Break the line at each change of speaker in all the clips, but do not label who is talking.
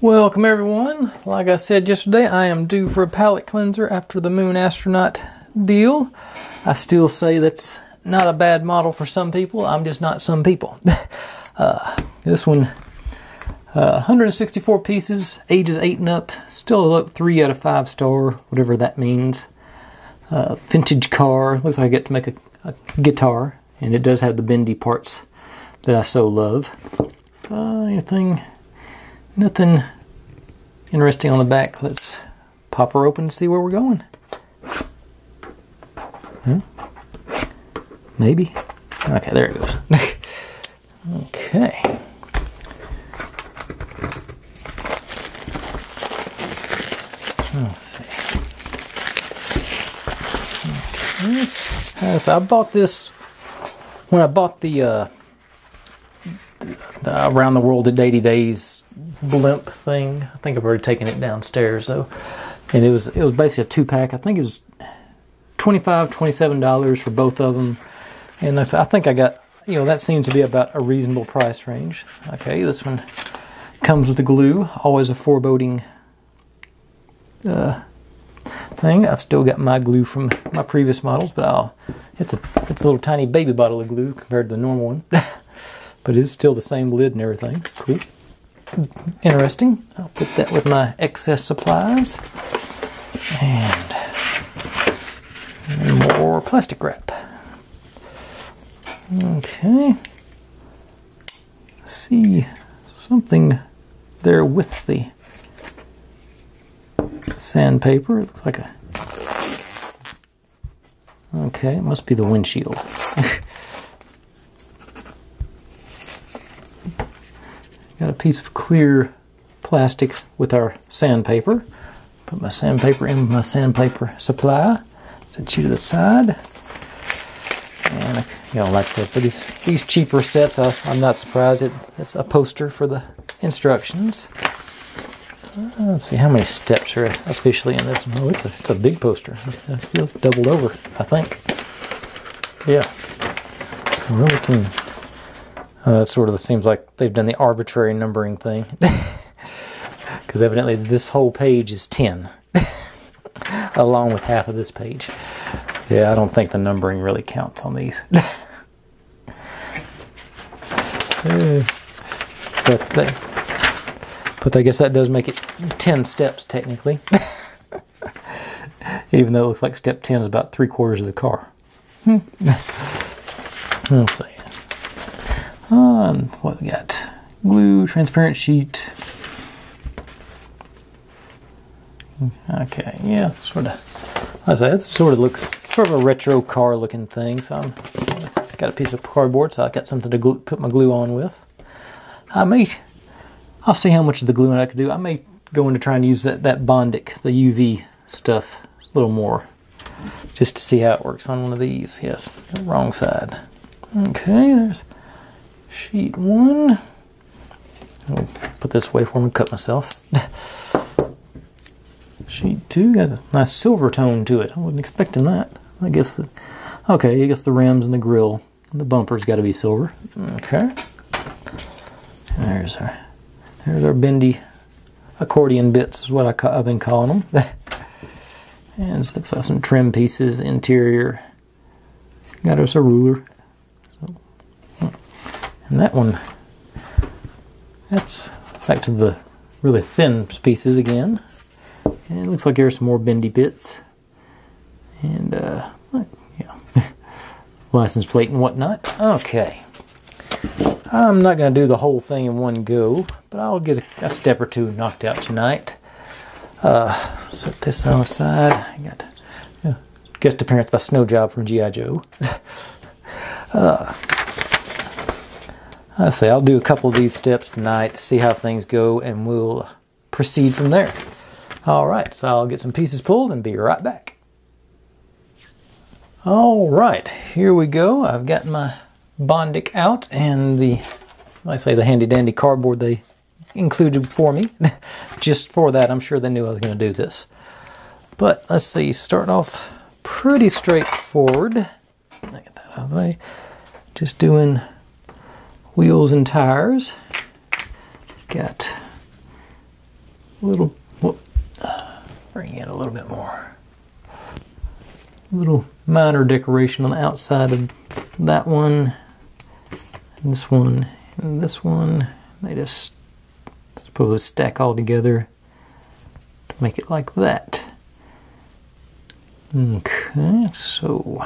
Welcome everyone. Like I said yesterday, I am due for a palette cleanser after the Moon Astronaut deal. I still say that's not a bad model for some people. I'm just not some people. This one, 164 pieces, ages 8 and up. Still a 3 out of 5 star, whatever that means. Vintage car. Looks like I get to make a guitar, and it does have the bendy parts that I so love. Nothing interesting on the back. Let's pop her open and see where we're going. Huh? Maybe. Okay, there it goes. Okay. Let's see. So I bought this when I bought the Around the World in 80 Days blimp thing. I think I've already taken it downstairs though. And it was basically a 2-pack. I think it was $25, $27 for both of them. And I think I got, that seems to be about a reasonable price range. Okay, this one comes with the glue. Always a foreboding thing. I've still got my glue from my previous models, but it's a little tiny baby bottle of glue compared to the normal one. But it's still the same lid and everything. Cool. Interesting. I'll put that with my excess supplies. And more plastic wrap. Okay. See something there with the sandpaper. It looks like a... Okay, it must be the windshield. Got a piece of clear plastic with our sandpaper. Put my sandpaper in my sandpaper supply. Set you to the side. And like I said, for these cheaper sets, I'm not surprised. It's a poster for the instructions. Let's see how many steps are officially in this. Oh, it's a big poster. It feels doubled over, I think. Yeah. So we're looking. It sort of seems like they've done the arbitrary numbering thing. Because evidently this whole page is 10. Along with half of this page. Yeah, I don't think the numbering really counts on these. But I guess that does make it 10 steps technically. Even though it looks like step 10 is about 3/4 of the car. Let's see. What we got? Glue, transparent sheet. Okay, yeah, sort of. I say it sort of looks sort of a retro car looking thing. So I've got a piece of cardboard, so I got something to put my glue on with. I'll see how much of the glue I can do. I may go in to try and use that Bondic, the UV stuff, a little more, just to see how it works on one of these. Yes, wrong side. Okay, there's sheet 1. I'll put this away for me and cut myself. Sheet 2 got a nice silver tone to it. I wasn't expecting that. I guess the rims and the grille and the bumper's got to be silver. Okay. There's our bendy accordion bits is what I've been calling them. And this looks like some trim pieces, interior. Got us a ruler. And that one, that's back to the really thin pieces again. And it looks like there's some more bendy bits. And, yeah, license plate and whatnot. Okay. I'm not going to do the whole thing in one go, but I'll get a step or two knocked out tonight. Set this on the side. I got guest appearance by Snow Job from G.I. Joe. I say I'll do a couple of these steps tonight to see how things go, and we'll proceed from there. Alright, so I'll get some pieces pulled and be right back. Alright, here we go. I've got my Bondic out and the handy dandy cardboard they included for me. Just for that, I'm sure they knew I was going to do this. But let's see, start off pretty straightforward. Get that out of the way. Just doing wheels and tires. Got little, whoop, bring in a little bit more. A little minor decoration on the outside of that one, and this one, and this one. They just supposedly stack all together to make it like that. Okay, so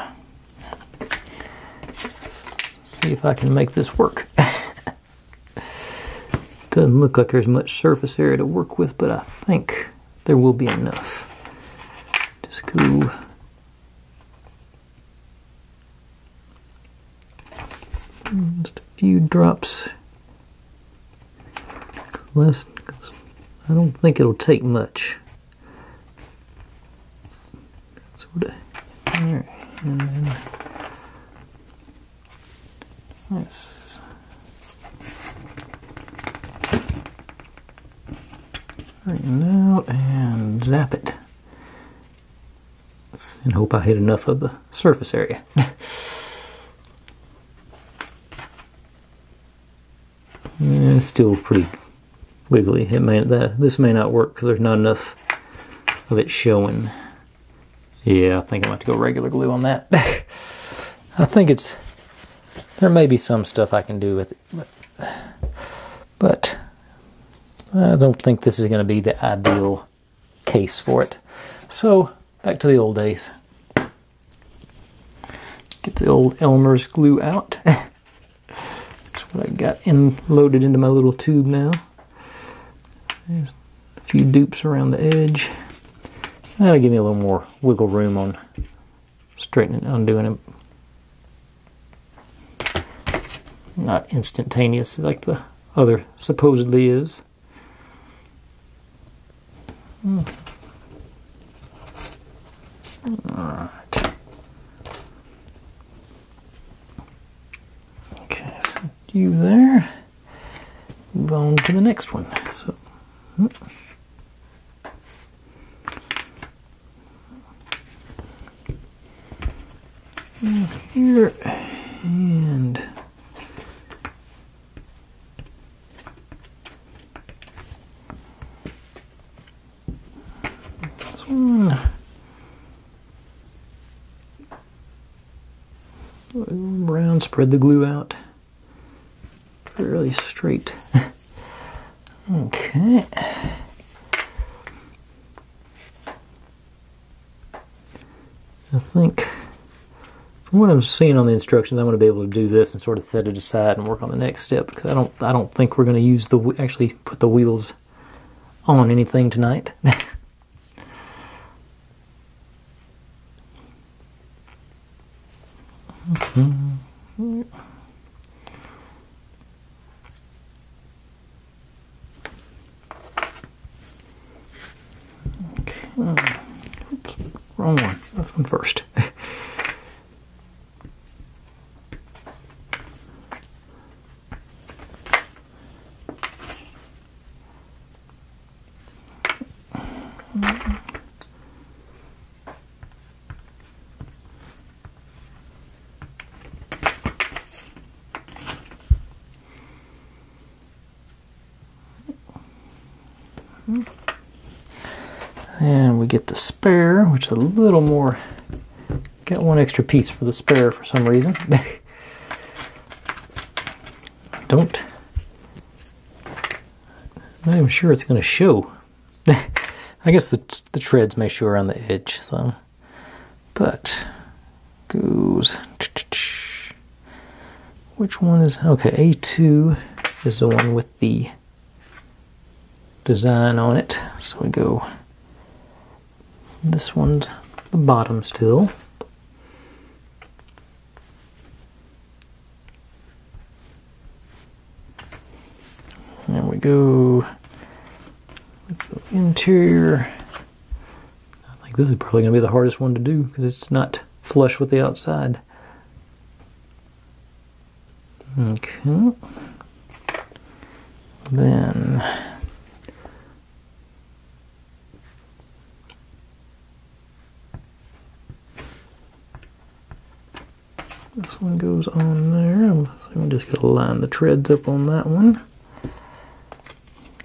let's see if I can make this work. Doesn't look like there's much surface area to work with, but I think there will be enough. Just go just a few drops less, because I don't think it'll take much. Sort of. Alright, and then let's straighten out and zap it. And hope I hit enough of the surface area. It's still pretty wiggly. This may not work because there's not enough of it showing. Yeah, I think I'm going to have to go regular glue on that. I think there may be some stuff I can do with it, but I don't think this is going to be the ideal case for it. So, back to the old days. Get the old Elmer's glue out. That's what I got loaded into my little tube now. There's a few dupes around the edge. That'll give me a little more wiggle room on straightening, undoing it. Not instantaneous like the other supposedly is. Alright. Okay, so you there. Move on to the next one. So. Here and this one. Brown, spread the glue out fairly straight. Okay. I think from what I'm seeing on the instructions, I'm going to be able to do this and sort of set it aside and work on the next step, because I don't think we're going to use actually put the wheels on anything tonight. Okay. Oops, wrong one. This one first. And we get the spare, which is a little more, got one extra piece for the spare for some reason. I'm not even sure it's going to show. I guess the treads may show around the edge, so. But goes. Which one is okay? A2 is the one with the design on it. So we go. This one's the bottom still. And we go with the interior. I think this is probably going to be the hardest one to do because it's not flush with the outside. Okay. Then this one goes on there. I'm just going to line the treads up on that one.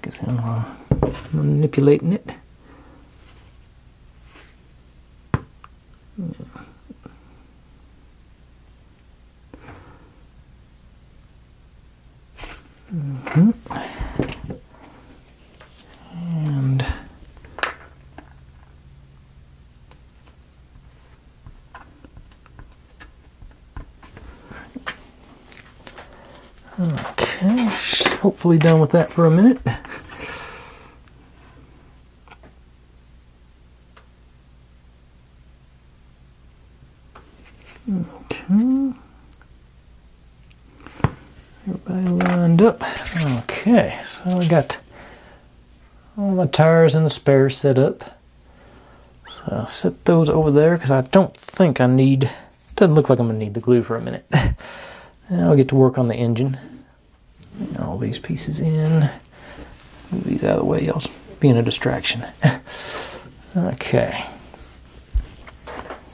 Guess I'm manipulating it. And okay, hopefully done with that for a minute. Okay. Everybody lined up. Okay, so I got all my tires and the spares set up. So I'll set those over there because I don't think I need, doesn't look like I'm going to need the glue for a minute. Now I'll get to work on the engine. Bring all these pieces in. Move these out of the way, y'all being a distraction. Okay.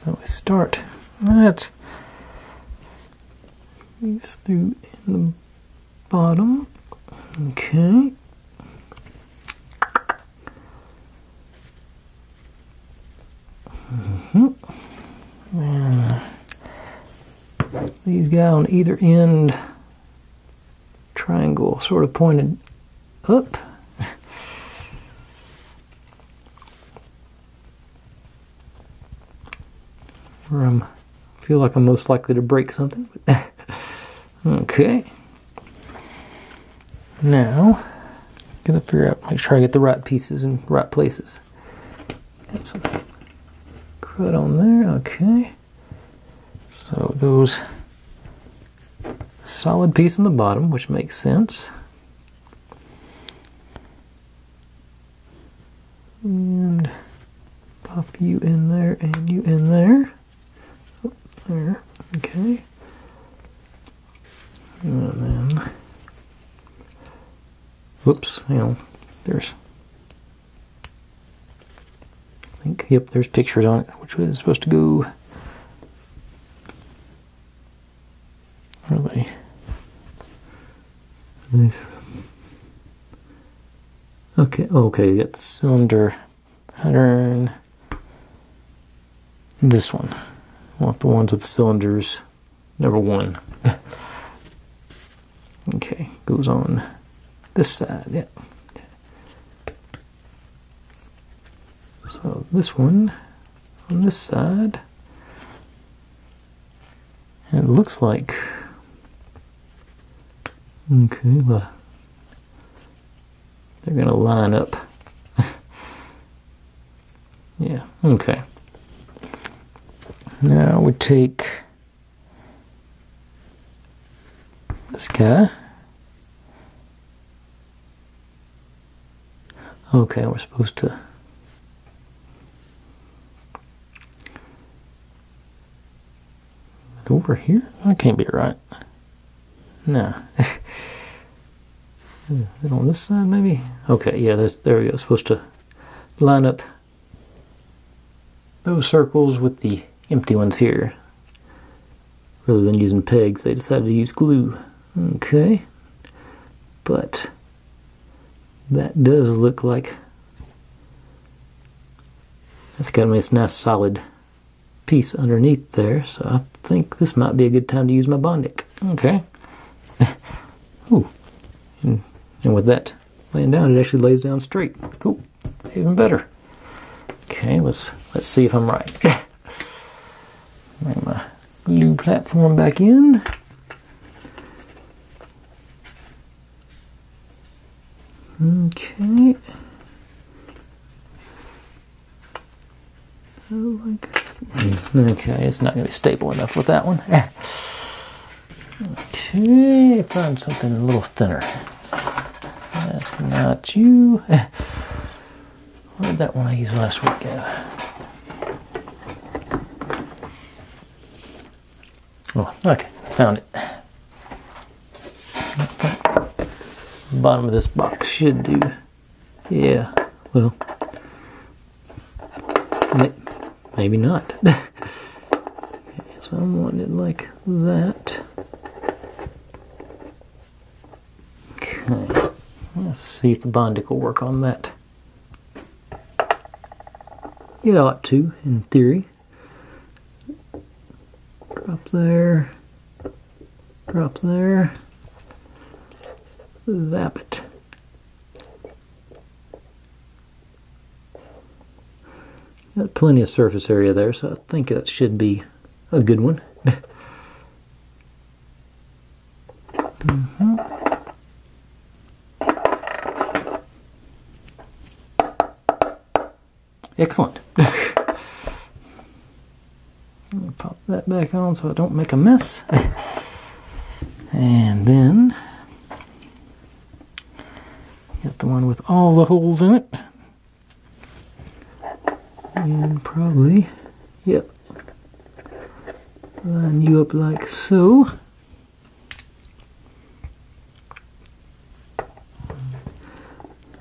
So we start that. These through in the bottom. Okay. And these guys on either end, triangle sort of pointed up. Where I feel like I'm most likely to break something. Okay. Now, gonna figure out, make sure I get the right pieces in right places. Got some crud on there. Okay. So it goes solid piece on the bottom, which makes sense. And pop you in there and you in there. Oh, there. Okay. And then, whoops, hang on. There's, I think, yep, there's pictures on it. Which way is it supposed to go? Really? Okay, okay, you got the cylinder pattern. This one. I want the ones with the cylinders. Number 1. Okay, goes on this side, yeah. So this one on this side, and it looks like, okay, well, they're gonna line up. Yeah, okay. Now we take this guy. Okay, we're supposed to over here? That can't be right. No. And on this side, maybe? Okay, yeah, there we go. Supposed to line up those circles with the empty ones here. Rather than using pegs, they decided to use glue. Okay. But that does look like that's got a nice solid piece underneath there, so I think this might be a good time to use my Bondic. Okay. Ooh. And with that laying down, it actually lays down straight. Cool. Even better. Okay, let's see if I'm right. Bring my glue platform back in. Okay. Okay, it's not going to be stable enough with that one. Okay, find something a little thinner. That's not you. Where did that one I used last week go? Oh, okay, found it. Bottom of this box should do. Yeah, well, maybe not. Okay, so I'm wanting it like that. Okay, let's see if the Bondic will work on that It ought to, in theory. Drop there. Drop there. Zap it. Got plenty of surface area there, so I think that should be a good one. Excellent. Pop that back on so I don't make a mess. And then got the one with all the holes in it. And probably, yep, line you up like so.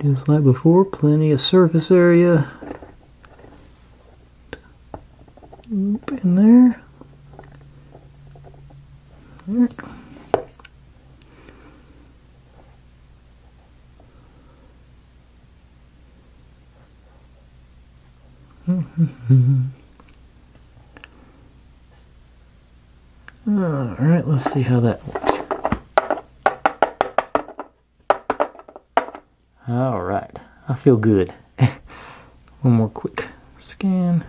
Just like before, plenty of surface area. Up in there. There. Alright, let's see how that works. Alright, I feel good. One more quick scan.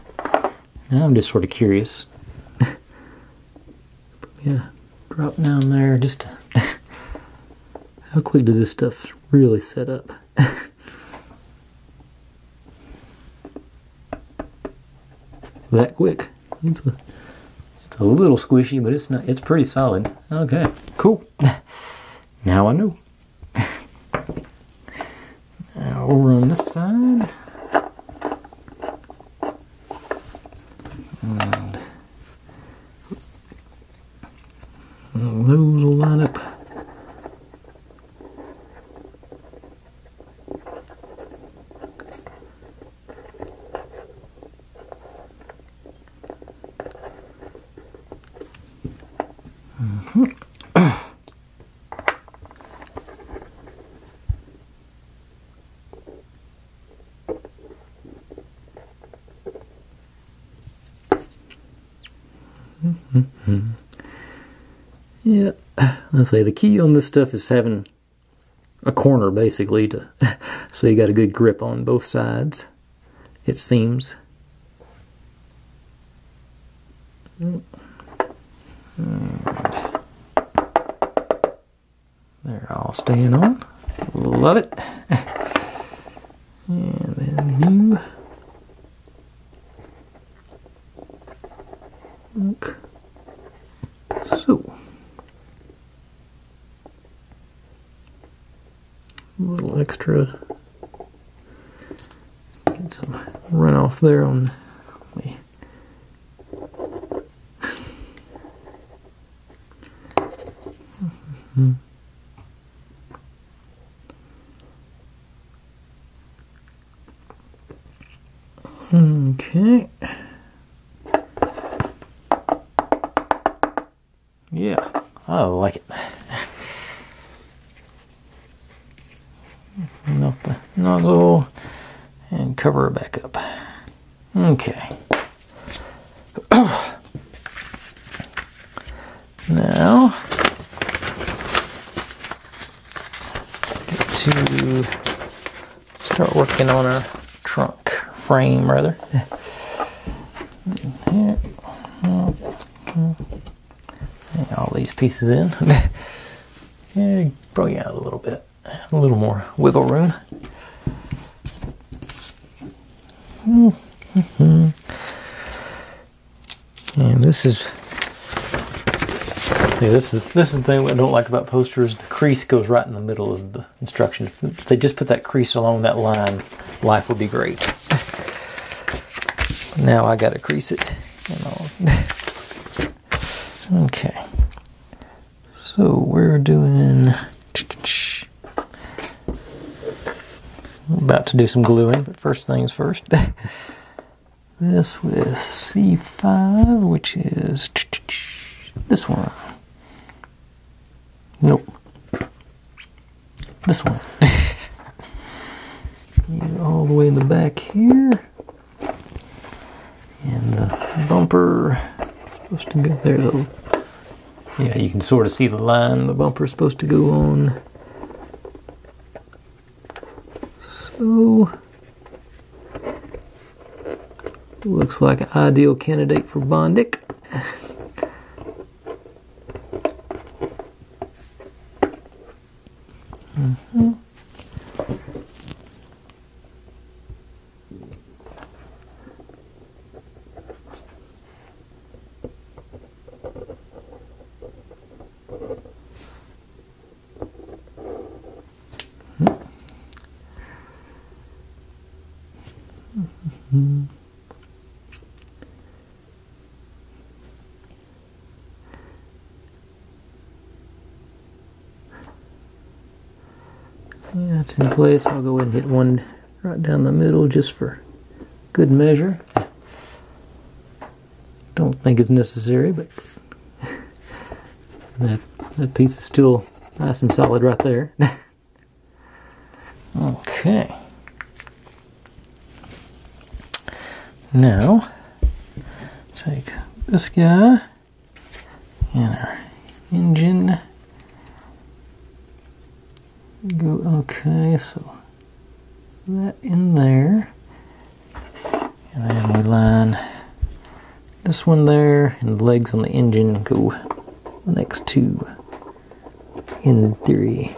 Now I'm just sort of curious. Yeah, drop down there just to how quick does this stuff really set up? That quick. It's a little squishy, but it's not. It's pretty solid. Okay, cool. Now I know. Now over on this side, and those will line up. Yeah, let's say the key on this stuff is having a corner basically to so you got a good grip on both sides, it seems. And they're all staying on. Love it. And then you look so. A little extra. Get some runoff there on the Okay. Yeah, I like it. Open up the nozzle and cover it back up. Okay. Now, get to start working on our trunk frame, rather. Here. All these pieces in. Yeah, bring out a little bit. A little more wiggle room. And this is the thing I don't like about posters. The crease goes right in the middle of the instructions. If they just put that crease along that line, life would be great. Now I gotta crease it. Okay. So we're doing. I'm about to do some gluing, but first things first. This with C5, which is this one. Nope. This one. All the way in the back here. bumper supposed to go there. Yeah, you can sort of see the line the bumper is supposed to go on. So, looks like an ideal candidate for Bondic. Yeah, it's in place. I'll go ahead and hit one right down the middle just for good measure. Don't think it's necessary, but that piece is still nice and solid right there. Okay. Now, take this guy and our engine. Go, okay, so that in there, and then we line this one there, and the legs on the engine go the next two, in theory.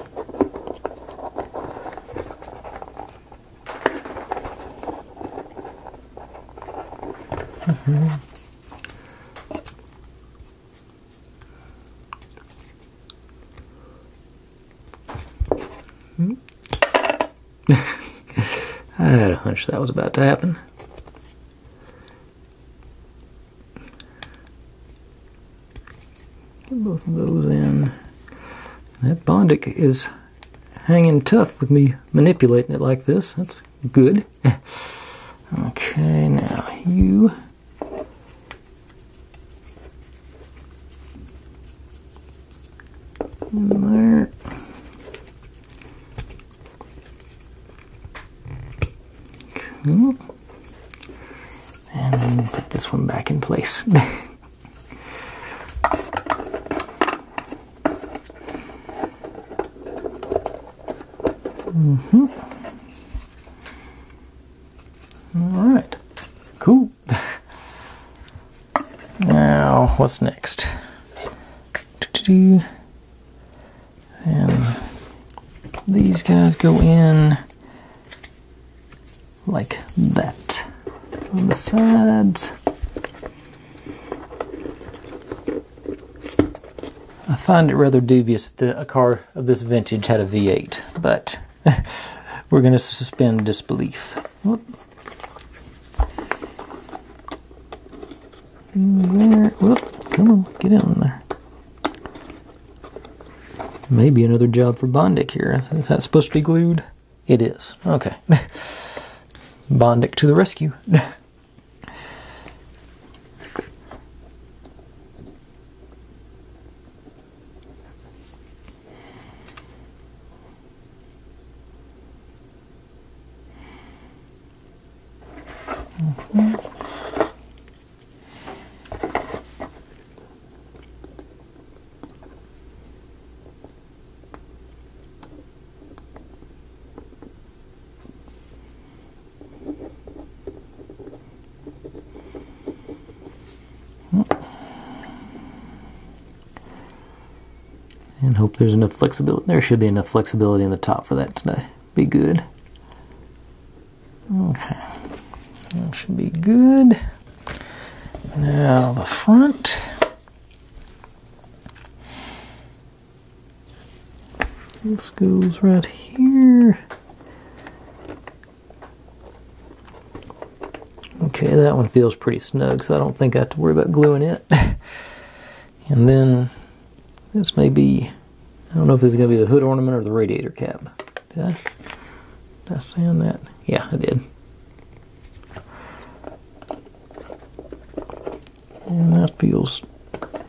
I had a hunch that was about to happen. Get both of those in. That Bondic is hanging tough with me manipulating it like this. That's good. Okay, now you... in there. Cool. And then put this one back in place. Alright. Cool. Now, what's next? And these guys go in like that on the sides. I find it rather dubious that a car of this vintage had a V8, but we're going to suspend disbelief. Whoop. There. Whoop. Come on, get in there. Maybe another job for Bondic here. Is that supposed to be glued? It is. Okay. Bondic to the rescue. And hope there's enough flexibility. There should be enough flexibility in the top for that today. Be good. Okay. That should be good. Now the front. This goes right here. Okay, that one feels pretty snug, so I don't think I have to worry about gluing it. And then this may be, I don't know if this is going to be the hood ornament or the radiator cap. Did I sand that? Yeah, I did. And that feels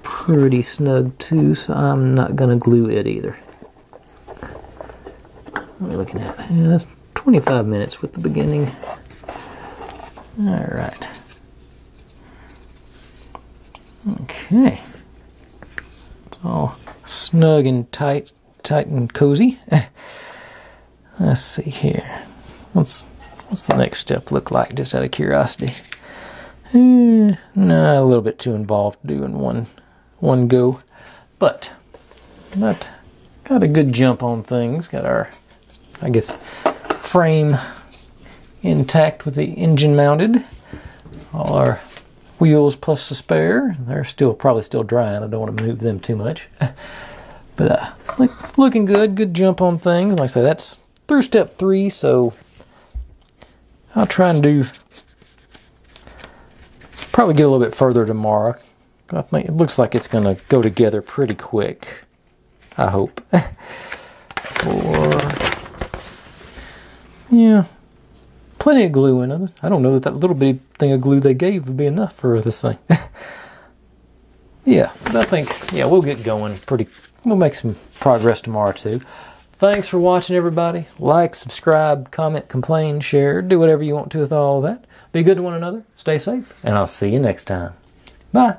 pretty snug too, so I'm not going to glue it either. What are we looking at? Yeah, that's 25 minutes with the beginning. Alright. Okay. It's all snug and tight and cozy. Let's see here. What's the next step look like, just out of curiosity? No, a little bit too involved to do in one go. But that got a good jump on things. Got our, I guess, frame intact with the engine mounted. All our wheels plus the spare. They're probably still drying. I don't want to move them too much. But looking good. Good jump on things. Like I say, that's through step 3, so I'll try and probably get a little bit further tomorrow. I think it looks like it's going to go together pretty quick. I hope. Yeah, plenty of glue in it. I don't know that little bitty thing of glue they gave would be enough for this thing. Yeah, but I think, yeah, we'll get going we'll make some progress tomorrow too. Thanks for watching, everybody. Like, subscribe, comment, complain, share, do whatever you want to with all of that. Be good to one another, stay safe, and I'll see you next time. Bye.